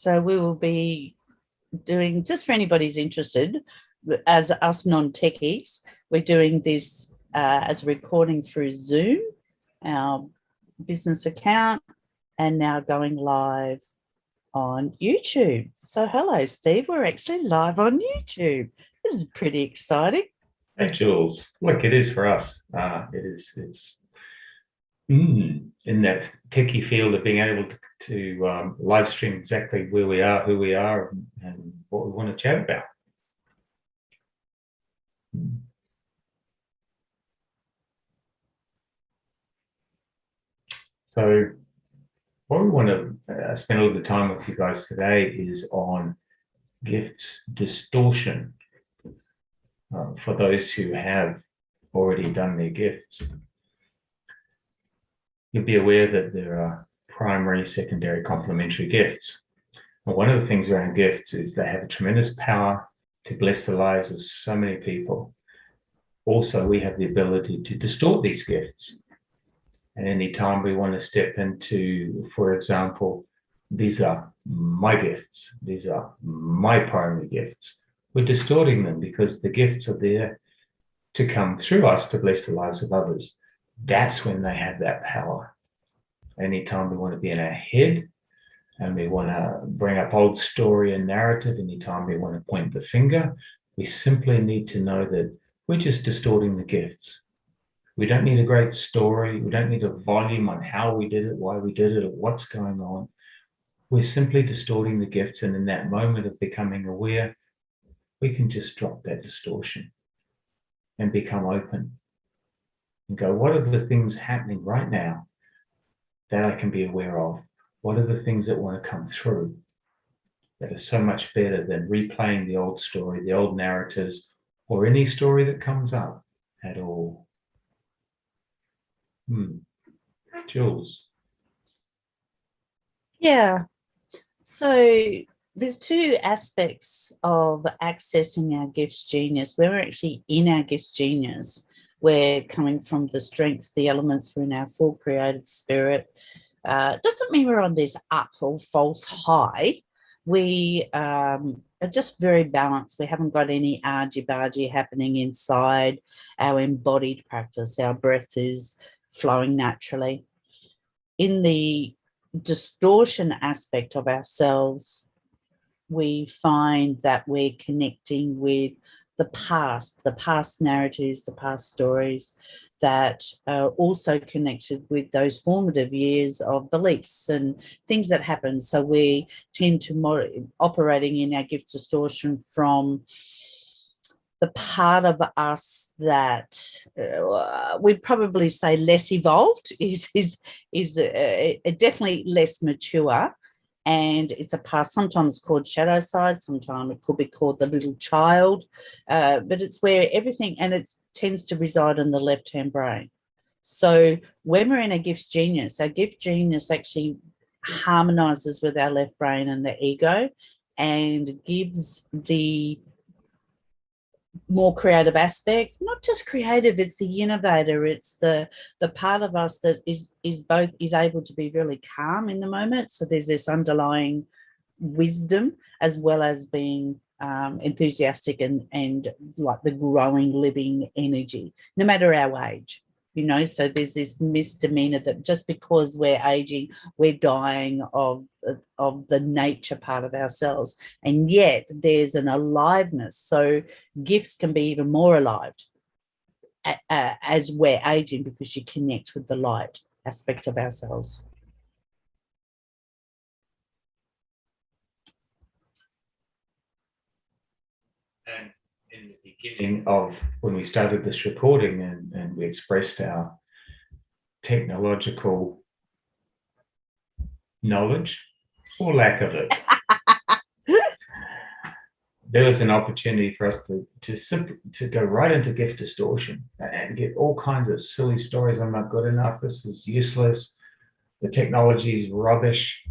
So we will be doing, just for anybody who's interested, as us non-techies, we're doing this as a recording through Zoom, our business account, and now going live on YouTube. So hello, Steve. We're actually live on YouTube. This is pretty exciting. Hey, Jules. Look, it is for us. It's in that techie field of being able to live stream exactly where we are, who we are, and what we want to chat about. So what we want to spend a little bit of time with you guys today is on gifts distortion for those who have already done their gifts. You'll be aware that there are primary, secondary, complementary gifts. And one of the things around gifts is they have a tremendous power to bless the lives of so many people. Also, we have the ability to distort these gifts. And anytime we want to step into, for example, these are my gifts, these are my primary gifts, we're distorting them because the gifts are there to come through us to bless the lives of others. That's when they have that power. Anytime we want to be in our head and we want to bring up old story and narrative, anytime we want to point the finger, we simply need to know that we're just distorting the gifts. We don't need a great story. We don't need a volume on how we did it, why we did it, or what's going on. We're simply distorting the gifts. And in that moment of becoming aware, we can just drop that distortion and become open and go, what are the things happening right now that I can be aware of? What are the things that want to come through that are so much better than replaying the old story, the old narratives, or any story that comes up at all? Jules. Yeah. So there's two aspects of accessing our gifts genius. When we're actually in our gifts genius, we're coming from the strengths, the elements, we're in our full creative spirit. Doesn't mean we're on this up or false high. We are just very balanced. We haven't got any argy-bargy happening inside our embodied practice. Our breath is flowing naturally. In the distortion aspect of ourselves, we find that we're connecting with the past narratives, the past stories that are also connected with those formative years of beliefs and things that happen. So we tend to operating in our gift distortion from the part of us that we'd probably say less evolved, is definitely less mature. And it's a past, sometimes called shadow side, sometimes it could be called the little child, but it's where everything, and it tends to reside in the left-hand brain. So when we're in a gift genius, our gift genius actually harmonizes with our left brain and the ego and gives the more creative aspect. Not just creative, it's the innovator, it's the part of us that is able to be really calm in the moment. So there's this underlying wisdom as well as being enthusiastic and like the growing living energy, no matter our age. So there's this misdemeanor that just because we're aging, we're dying of the nature part of ourselves. And yet there's an aliveness. So gifts can be even more alive as we're aging, because you connect with the light aspect of ourselves. And in the beginning of when we started this recording and we expressed our technological knowledge or lack of it, there was an opportunity for us to go right into gift distortion and get all kinds of silly stories. I'm not good enough. This is useless. The technology is rubbish.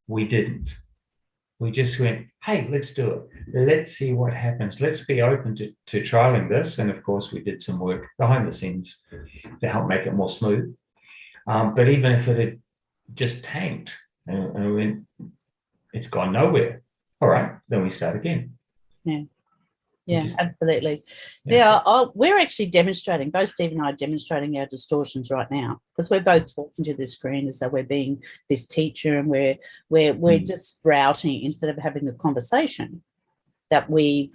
We didn't. We just went, hey, let's do it. Let's see what happens. Let's be open to trialing this. And of course, we did some work behind the scenes to help make it more smooth. But even if it had just tanked and we went, it's gone nowhere. All right, then we start again. Yeah, absolutely. Yeah. We're actually demonstrating, both Steve and I are demonstrating our distortions right now, because we're both talking to the screen as though we're being this teacher, and we're just sprouting instead of having a conversation that we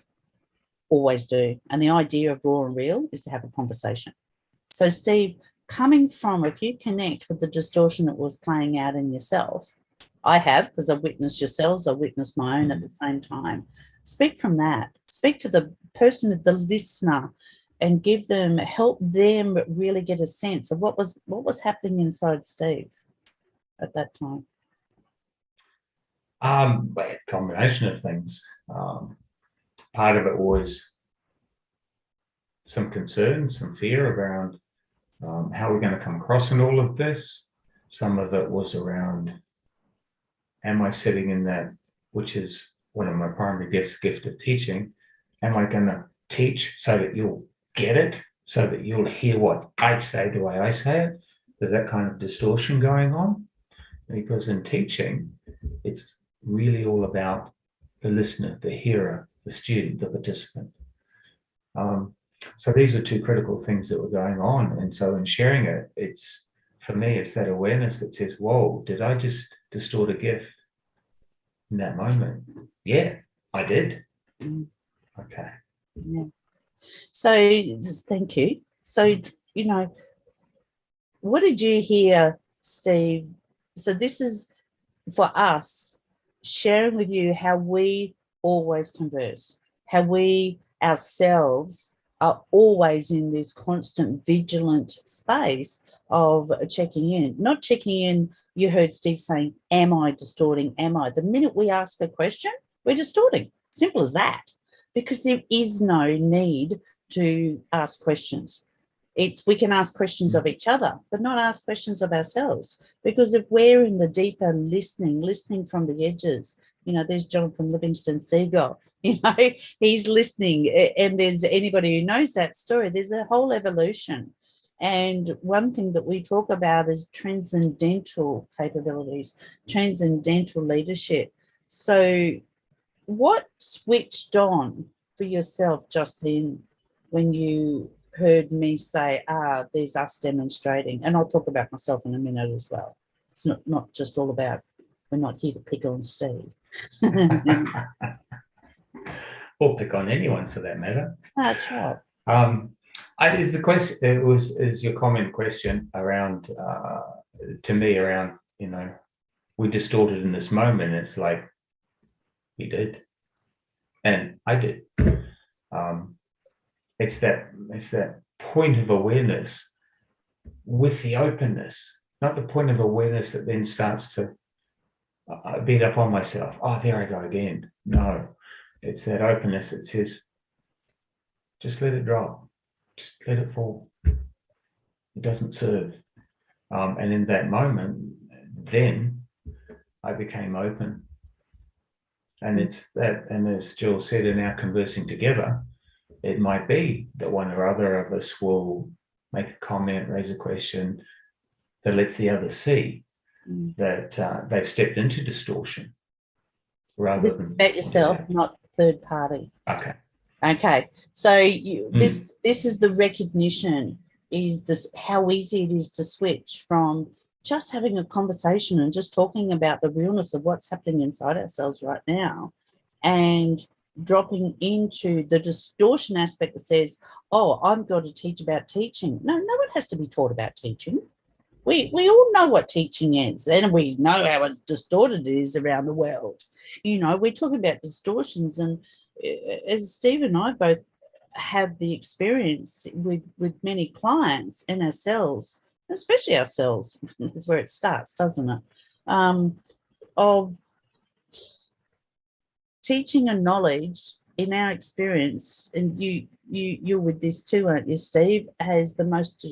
always do. And the idea of Raw and Real is to have a conversation. So Steve, coming from, if you connect with the distortion that was playing out in yourself, I have, because I've witnessed yourselves, I witnessed my own at the same time. Speak from that. Speak to the person, the listener, and help them really get a sense of what was happening inside Steve at that time. A combination of things. Part of it was some concern, some fear around how we're going to come across in all of this. Some of it was around, am I sitting in that, which is one of my primary gifts, gift of teaching? Am I going to teach so that you'll get it, so that you'll hear what I say the way I say it? There's that kind of distortion going on. Because in teaching, it's really all about the listener, the hearer, the student, the participant. So these are two critical things that were going on. And so in sharing it, for me, it's that awareness that says, whoa, did I just distort a gift in that moment? Yeah, I did. Okay. Yeah. So thank you. So, what did you hear, Steve? So this is for us sharing with you how we always converse, how we ourselves are always in this constant vigilant space of checking in, not checking in. You heard Steve saying, am I distorting? Am I? The minute we ask a question, we're distorting. Simple as that, because there is no need to ask questions. We can ask questions of each other, but not ask questions of ourselves. Because if we're in the deeper listening from the edges, there's Jonathan Livingston Seagull, he's listening. And there's anybody who knows that story, there's a whole evolution. And one thing that we talk about is transcendental capabilities, transcendental leadership. So what switched on for yourself just then when you heard me say, there's us demonstrating? And I'll talk about myself in a minute as well. It's not just all about, we're not here to pick on Steve. Or pick on anyone for that matter. That's right. Is the question, is your comment question around, to me, around, we distorted in this moment. It's like, we did. And I did. It's that point of awareness with the openness, not the point of awareness that then starts to beat up on myself. Oh, there I go again. No, it's that openness that says, just let it drop, just let it fall. It doesn't serve. And in that moment, then I became open. And it's that, and as Jill said, in our conversing together, it might be that one or other of us will make a comment, raise a question that lets the other see that they've stepped into distortion. So this is about yourself, not third party. Okay. So this is the recognition, is this how easy it is to switch from just having a conversation and just talking about the realness of what's happening inside ourselves right now, and dropping into the distortion aspect that says, oh, I've got to teach about teaching. No one has to be taught about teaching. We all know what teaching is, and we know how distorted it is around the world. We're talking about distortions, and as Steve and I both have the experience with many clients and ourselves, especially ourselves, that's where it starts, doesn't it? Of teaching and knowledge, in our experience, and you're with this too, aren't you, Steve, has the most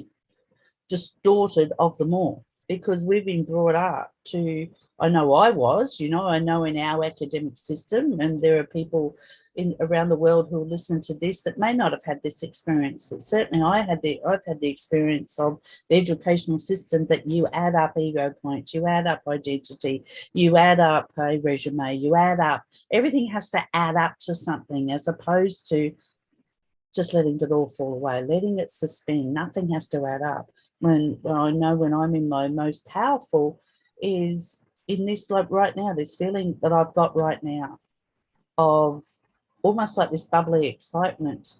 distorted of them all. because we've been brought up to, I know I was, I know in our academic system, and there are people around the world who listen to this that may not have had this experience, but certainly I've had the experience of the educational system, that you add up ego points, you add up identity, you add up a resume, you add up, everything has to add up to something, as opposed to just letting it all fall away, letting it suspend. Nothing has to add up. When I know when I'm in my most powerful is in this, like right now, this feeling that I've got right now of almost like this bubbly excitement,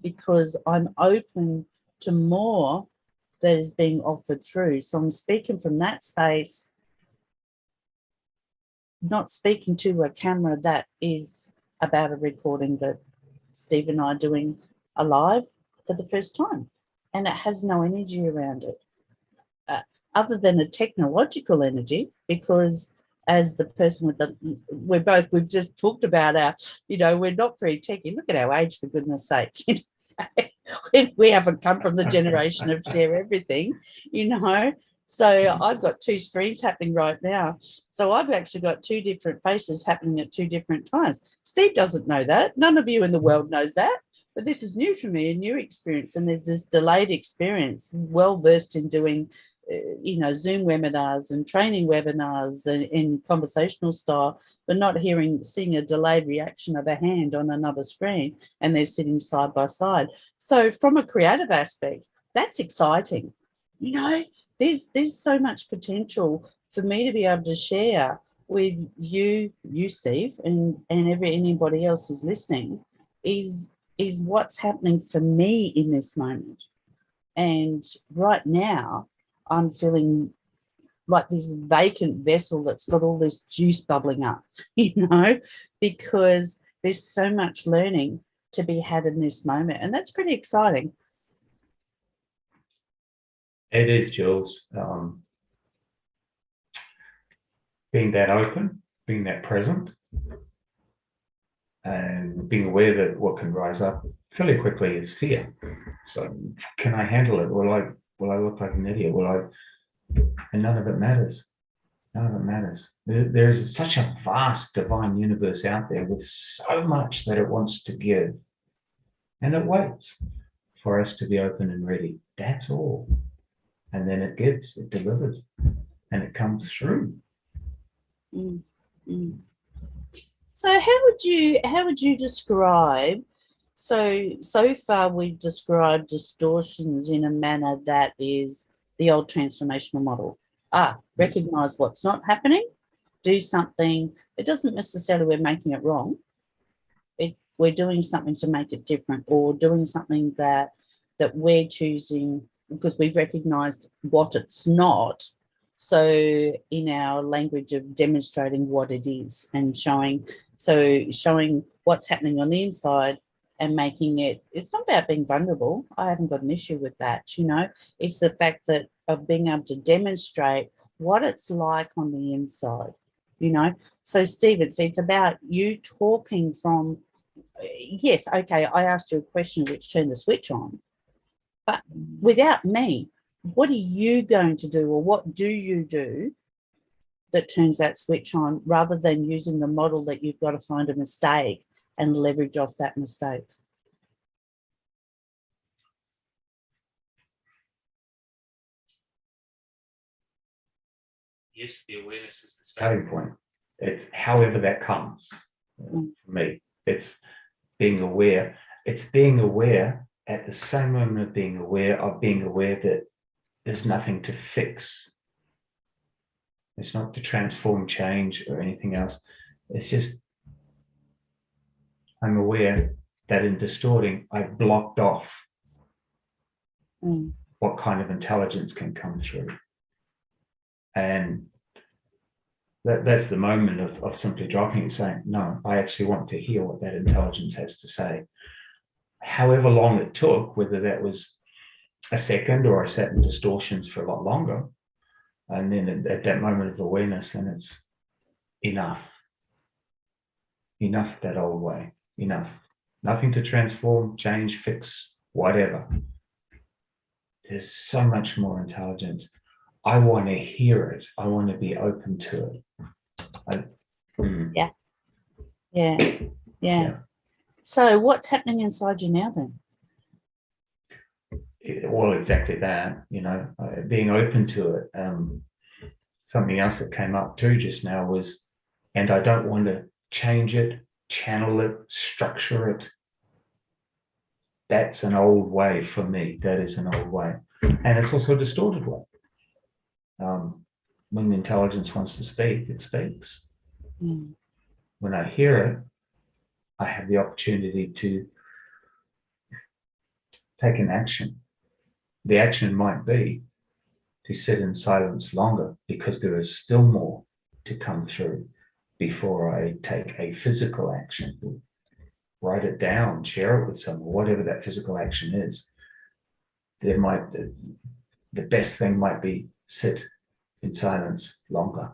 because I'm open to more that is being offered through. So I'm speaking from that space, not speaking to a camera that is about a recording that Steve and I are doing alive for the first time, and it has no energy around it, other than a technological energy, because as the person with the, we've just talked about our, we're not very techy. Look at our age, for goodness sake. We haven't come from the generation of share everything, So I've got two screens happening right now. So I've actually got two different faces happening at two different times. Steve doesn't know that. None of you in the world knows that. But this is new for me, a new experience. And there's this delayed experience, well versed in doing, Zoom webinars and training webinars and in conversational style, but not seeing a delayed reaction of a hand on another screen, and they're sitting side by side. So from a creative aspect, that's exciting. There's so much potential for me to be able to share with you, Steve, and anybody else who's listening, is what's happening for me in this moment. And right now, I'm feeling like this vacant vessel that's got all this juice bubbling up, because there's so much learning to be had in this moment. And that's pretty exciting. It is, Jules. Being that open, being that present, and being aware that what can rise up fairly quickly is fear. So, can I handle it? Will I look like an idiot? And none of it matters. None of it matters. There is such a vast divine universe out there with so much that it wants to give, and it waits for us to be open and ready. That's all. And then it gives, it delivers, and it comes through. Mm-hmm. So how would you describe, so far we've described distortions in a manner that is the old transformational model. Recognize what's not happening, do something. It doesn't necessarily we're making it wrong. We're doing something to make it different, or doing something that we're choosing because we've recognized what it's not. So in our language of demonstrating what it is and showing what's happening on the inside and making it, it's not about being vulnerable. I haven't got an issue with that, It's the fact that of being able to demonstrate what it's like on the inside, So Steve, it's about you talking from, yes, okay, I asked you a question which turned the switch on, but without me, what are you going to do, or what do you do that turns that switch on, rather than using the model that you've got to find a mistake and leverage off that mistake? Yes, the awareness is the starting point. It's however that comes. For me, it's being aware. It's being aware at the same moment of being aware that there's nothing to fix. It's not to transform, change, or anything else. It's just I'm aware that in distorting, I've blocked off what kind of intelligence can come through. And that's the moment of simply dropping and saying, no, I actually want to hear what that intelligence has to say. However long it took, whether that was a second or I sat in distortions for a lot longer, and then at that moment of awareness, and it's enough that old way, enough, nothing to transform, change, fix, whatever. There's so much more intelligence. I want to hear it. I want to be open to it. Yeah. Yeah. So what's happening inside you now then? Well, exactly that, being open to it. Something else that came up too just now was, and I don't want to change it, channel it, structure it. That's an old way for me. That is an old way. And it's also a distorted way. When the intelligence wants to speak, it speaks. When I hear it, I have the opportunity to take an action. The action might be to sit in silence longer, because there is still more to come through before I take a physical action. Write it down, share it with someone, whatever that physical action is. The best thing might be sit in silence longer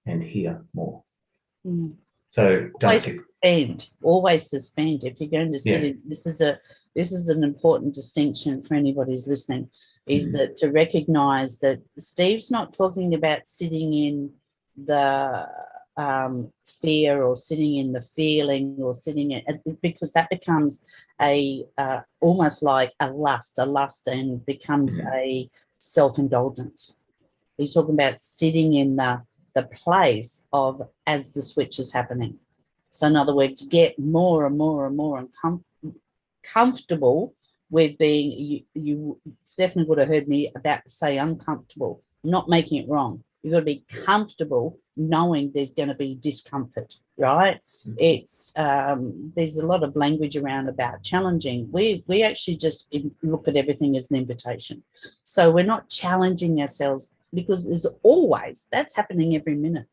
and hear more. So always suspend. If you're going to sit in, this is an important distinction for anybody who's listening, is that to recognize that Steve's not talking about sitting in the fear or sitting in the feeling or sitting in, because that becomes a almost like a lust and becomes a self-indulgence. He's talking about sitting in the place of as the switch is happening. So in other words, get more and more and more comfortable with being, you definitely would have heard me about say uncomfortable, not making it wrong. You've got to be comfortable knowing there's going to be discomfort, right? It's there's a lot of language around about challenging. We actually just look at everything as an invitation. So we're not challenging ourselves, because there's always, that's happening every minute.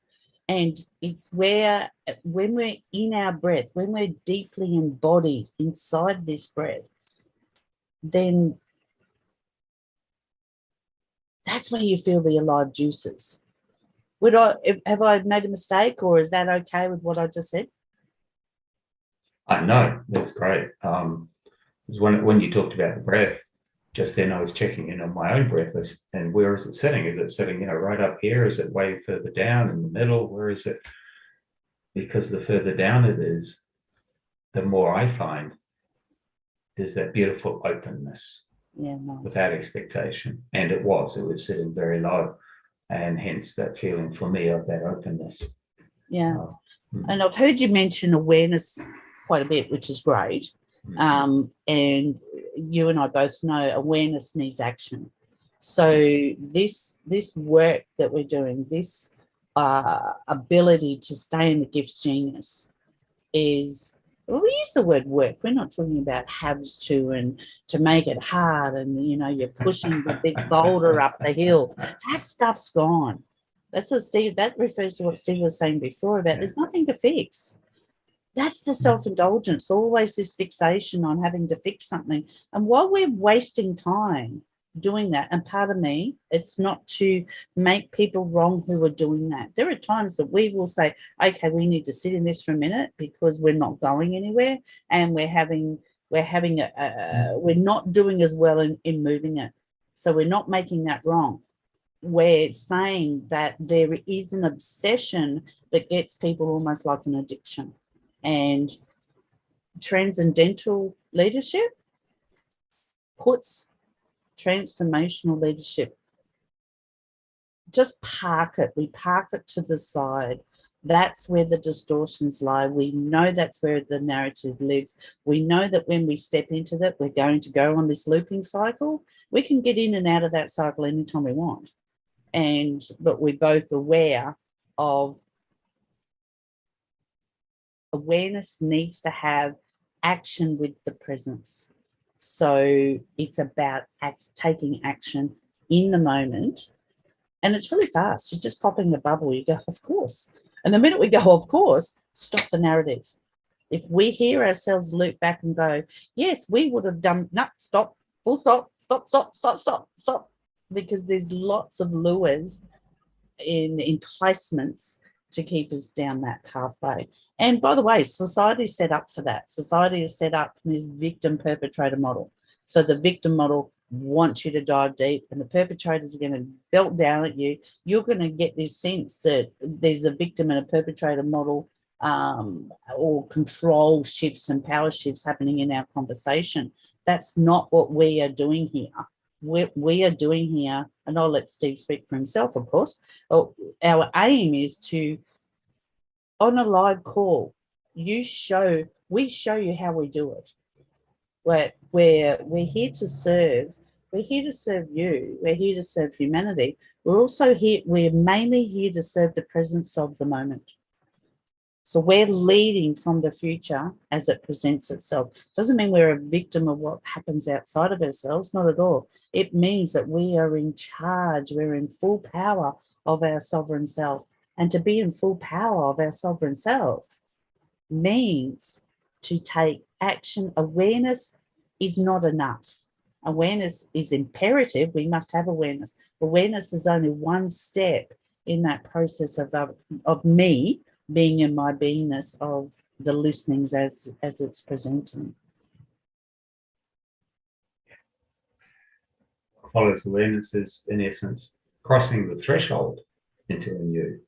And it's where, when we're in our breath, when we're deeply embodied inside this breath, then that's where you feel the alive juices. Have I made a mistake, or is that okay with what I just said? No, that's great. When you talked about the breath, just then I was checking in on my own breath, and where is it sitting? Is it sitting, right up here? Is it way further down in the middle? Where is it? Because the further down it is, the more I find there's that beautiful openness, nice. Without expectation. And it was sitting very low, and hence that feeling for me of that openness. And I've heard you mention awareness quite a bit, which is great. And you and I both know awareness needs action. So this work that we're doing, this ability to stay in the gifts genius is, well, we use the word work. We're not talking about haves to and to make it hard and, you're pushing the big boulder up the hill. That stuff's gone. That's what that refers to what Steve was saying before about there's nothing to fix. That's the self-indulgence, always this fixation on having to fix something. And while we're wasting time doing that, and part of me, it's not to make people wrong who are doing that. There are times that we will say, okay, we need to sit in this for a minute because we're not going anywhere, and we're not doing as well in moving it. So we're not making that wrong. We're saying that there is an obsession that gets people almost like an addiction. And transcendental leadership puts transformational leadership, just park it. We park it to the side. That's where the distortions lie. We know that's where the narrative lives. We know that when we step into that, we're going to go on this looping cycle. We can get in and out of that cycle anytime we want. But we're both aware of awareness needs to have action with the presence. So it's about taking action in the moment. And it's really fast. You're just popping the bubble. You go, of course. And the minute we go, of course, stop the narrative. If we hear ourselves loop back and go, yes, we would have done, no, stop, full stop, stop. Because there's lots of lures in enticements to keep us down that pathway. And by the way, society is set up for that. Society is set up in this victim perpetrator model. So the victim model want you to dive deep, and the perpetrators are going to belt down at you. You're going to get this sense that there's a victim and a perpetrator model, or control shifts and power shifts happening in our conversation. That's not what we are doing here. We are doing here, and I'll let Steve speak for himself, of course. Our aim is to, on a live call, we show you how we do it. We're here to serve. We're here to serve you. We're here to serve humanity. We're mainly here to serve the presence of the moment. So we're leading from the future as it presents itself. Doesn't mean we're a victim of what happens outside of ourselves, not at all. It means that we are in charge, we're in full power of our sovereign self. And to be in full power of our sovereign self means to take action. Awareness is not enough. Awareness is imperative. We must have awareness. Awareness is only one step in that process of me being in my beingness of the listenings as it's presenting. Follows awareness is, in essence, crossing the threshold into a new.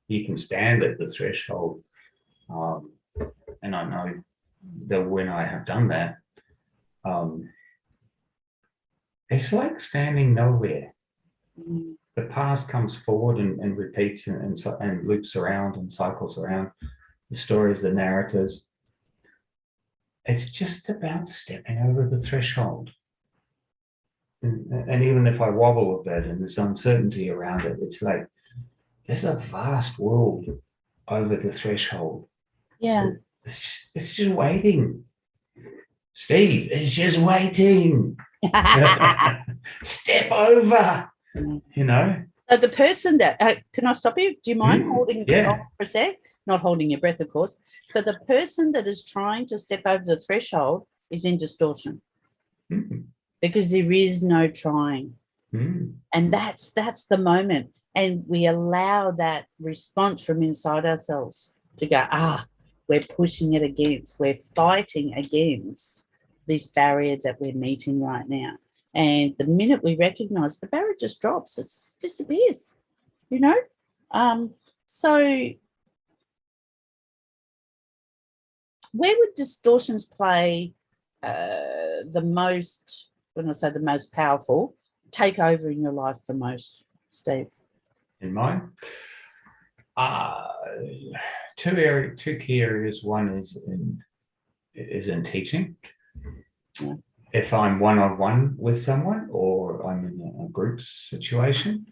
You can stand at the threshold, and I know that when I have done that, it's like standing nowhere. The past comes forward and repeats and loops around and cycles around. The stories, the narratives. It's just about stepping over the threshold. And even if I wobble a bit and there's uncertainty around it, it's like there's a vast world over the threshold. Yeah. It's just waiting. Steve, it's just waiting. Step over. You know. So the person that can I stop you? Do you mind holding yeah. on for a sec? Not holding your breath, of course. So the person that is trying to step over the threshold is in distortion, because there is no trying, and that's the moment. And we allow that response from inside ourselves to go, we're pushing it against, we're fighting against this barrier that we're meeting right now. And the minute we recognize, the barrier just drops, it disappears, you know? So where would distortions play the most, when I say the most powerful, take over in your life the most, Steve? In mine? Two key areas. One is in teaching. Yeah. If I'm one-on-one with someone or I'm in a group situation,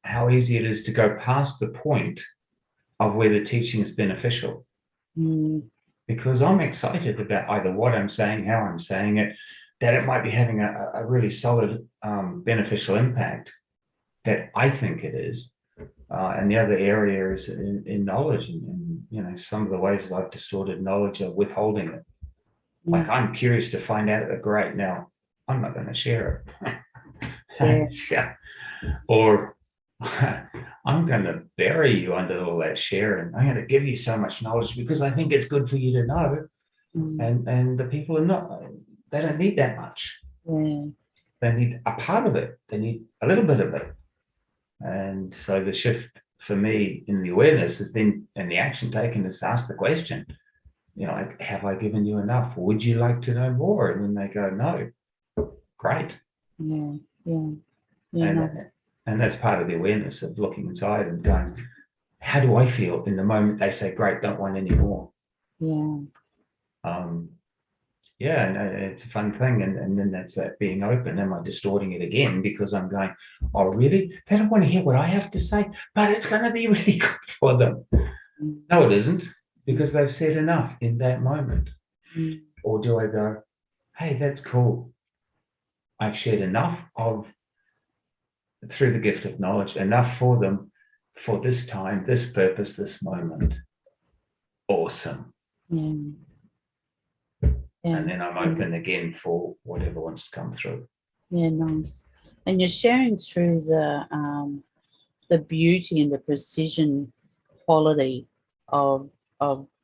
how easy it is to go past the point of where the teaching is beneficial. Because I'm excited about either what I'm saying, how I'm saying it, that it might be having a really solid beneficial impact that I think it is. And the other area is in knowledge, and some of the ways that I've distorted knowledge are withholding it. Like, I'm curious to find out the great. Now, I'm not going to share it. Yeah. Or I'm going to bury you under all that sharing. I'm going to give you so much knowledge because I think it's good for you to know. And the people are not, they don't need that much. They need a part of it. They need a little bit of it. And so the shift for me in the awareness is then, and the action taken is to ask the question, have I given you enough? Would you like to know more? And then they go, no. Great. And that's part of the awareness of looking inside and going, how do I feel in the moment they say, great, don't want any more? And it's a fun thing. And then that's that being open. Am I distorting it again? Because I'm going, oh, really? They don't want to hear what I have to say, but it's going to be really good for them. No, it isn't, because they've said enough in that moment. Or do I go, hey, that's cool. I've shared enough through the gift of knowledge, enough for them for this time, this purpose, this moment. Awesome. And then I'm open again for whatever wants to come through. Yeah, nice. And you're sharing through the beauty and the precision quality of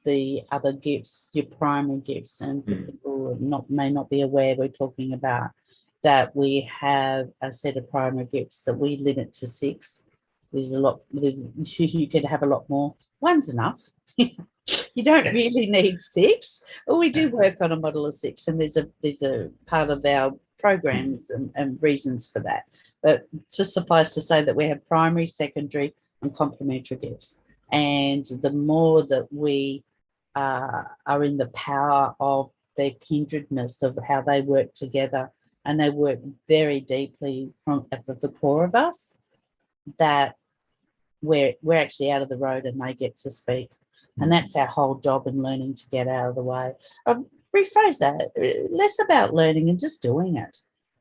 the other gifts, your primary gifts. And for people who may not be aware, we're talking about that we have a set of primary gifts that we limit to 6. There's a lot, you could have a lot more. One's enough. You don't really need 6. Well, we do work on a model of 6, and there's a part of our programs and reasons for that. But just suffice to say that we have primary, secondary, and complementary gifts. And the more that we are in the power of their kindredness, of how they work together, and they work very deeply from at the core of us, that we're actually out of the road and they get to speak. And that's our whole job in learning, to get out of the way. Rephrase that, less about learning and just doing it.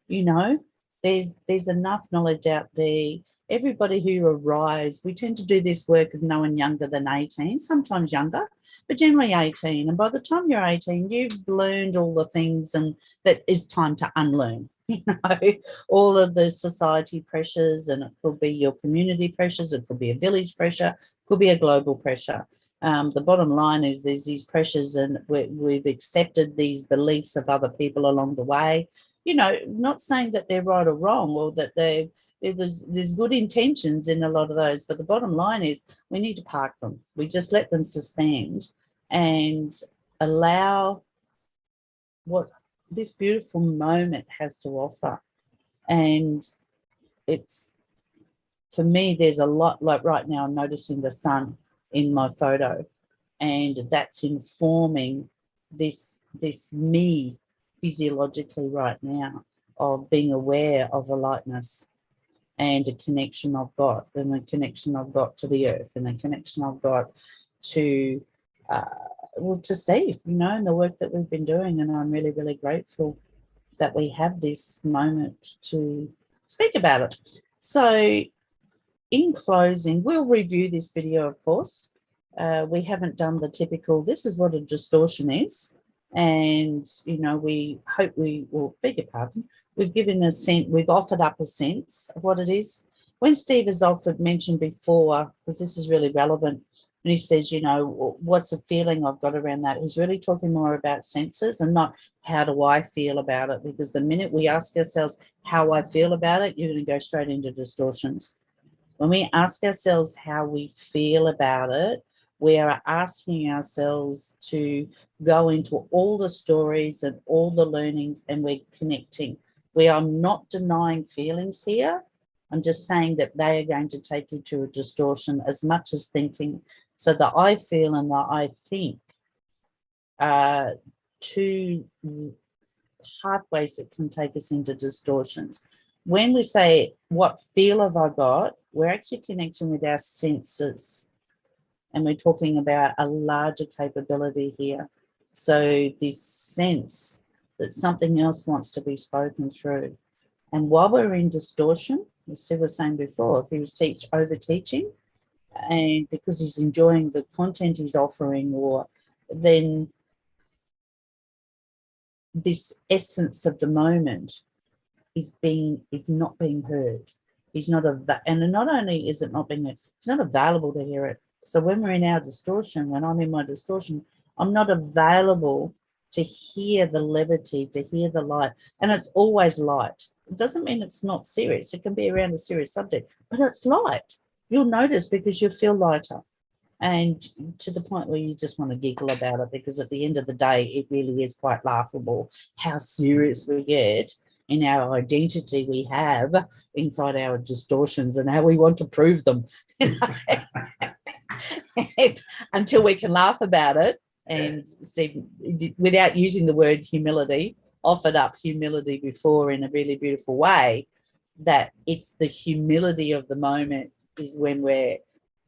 You know, there's enough knowledge out there. Everybody who arrives, we tend to do this work of no one younger than 18, sometimes younger, but generally 18. And by the time you're 18, you've learned all the things, and that is time to unlearn. You know, all of the society pressures, and it could be your community pressures, it could be a village pressure, it could be a global pressure. The bottom line is there's these pressures, and we've accepted these beliefs of other people along the way. You know, not saying that they're right or wrong, or that there's good intentions in a lot of those, but the bottom line is we need to park them. We just let them suspend and allow what this beautiful moment has to offer. And it's, for me, there's a lot, like right now I'm noticing the sun in my photo, and that's informing this me physiologically right now, of being aware of a lightness and a connection I've got, and a connection I've got to the earth, and a connection I've got to to Steve, you know, and the work that we've been doing. And I'm really, really grateful that we have this moment to speak about it. So in closing, we'll review this video, of course. We haven't done the typical, this is what a distortion is. And, you know, we hope we will, beg your pardon, we've given a sense, we've offered up a sense of what it is. When Steve has mentioned before, because this is really relevant, and he says, you know, what's a feeling I've got around that? He's really talking more about senses and not how do I feel about it, because the minute we ask ourselves how I feel about it, you're going to go straight into distortions. When we ask ourselves how we feel about it, we are asking ourselves to go into all the stories and all the learnings, and we're connecting. We are not denying feelings here. I'm just saying that they are going to take you to a distortion as much as thinking. So the I feel and the I think are two pathways that can take us into distortions. When we say, what feel have I got? We're actually connecting with our senses. And we're talking about a larger capability here. So this sense that something else wants to be spoken through. And while we're in distortion, as Steve was saying before, if he was over teaching, and because he's enjoying the content he's offering, or then this essence of the moment is not being heard. He's not and not only is it not being heard, it's not available to hear it. So when we're in our distortion, when I'm in my distortion, I'm not available to hear the levity, to hear the light. And it's always light. It doesn't mean it's not serious. It can be around a serious subject, but it's light. You'll notice because you feel lighter, and to the point where you just want to giggle about it, because at the end of the day, it really is quite laughable how serious we get in our identity we have inside our distortions, and how we want to prove them, you know? And until we can laugh about it. And Steve, without using the word humility, offered up humility before in a really beautiful way, that it's the humility of the moment is when we're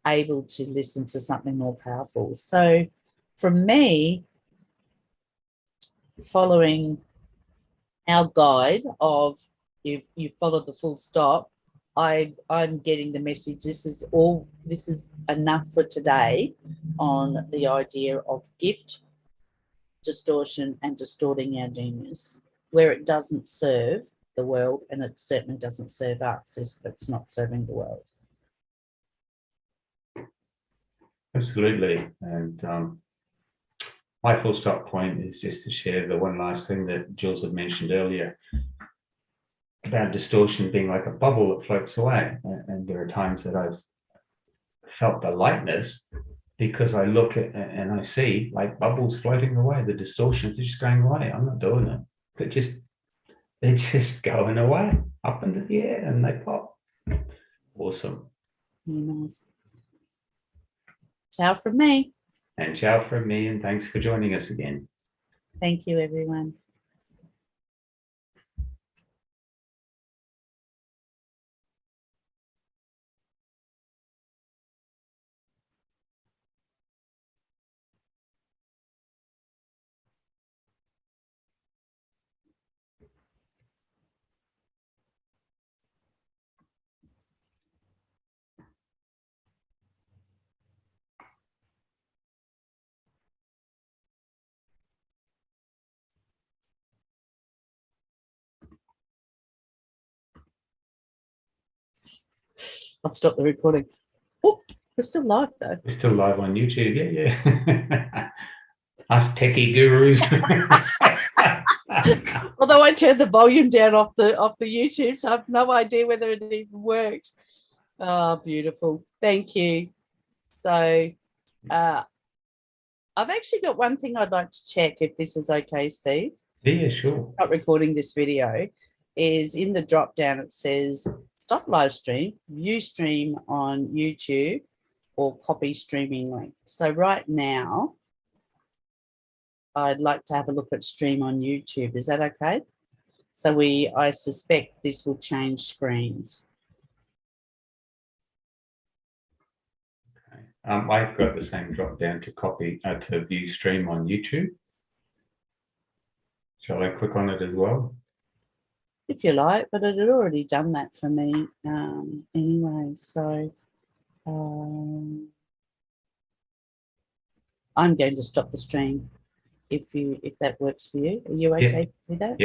able to listen to something more powerful. So from me, following our guide of you followed the full stop, I'm getting the message. This is enough for today on the idea of gift, distortion, and distorting our genius, where it doesn't serve the world, and it certainly doesn't serve us if it's not serving the world. Absolutely. And my full stop point is just to share the one last thing that Jules had mentioned earlier about distortion being like a bubble that floats away. And there are times that I've felt the lightness because I look at and I see like bubbles floating away. The distortions are just going away. I'm not doing it. They're just going away up into the air and they pop. Awesome. Nice. Ciao from me. And ciao from me, and thanks for joining us again. Thank you, everyone. I'll stop the recording. Oh, we're still live though. We're still live on YouTube. Yeah. Us techie gurus. Although I turned the volume down off the YouTube, so I have no idea whether it even worked. Oh, beautiful. Thank you. So I've actually got one thing I'd like to check if this is okay, Steve. Yeah, sure. Not recording this video. Is in the drop down it says stop live stream, view stream on YouTube, or copy streaming link. So right now I'd like to have a look at stream on YouTube. Is that okay? So I suspect this will change screens. Okay. I've got the same drop down to copy to view stream on YouTube. Shall I click on it as well? If you like, but it had already done that for me anyway. So I'm going to stop the stream if that works for you. Are you okay to do that?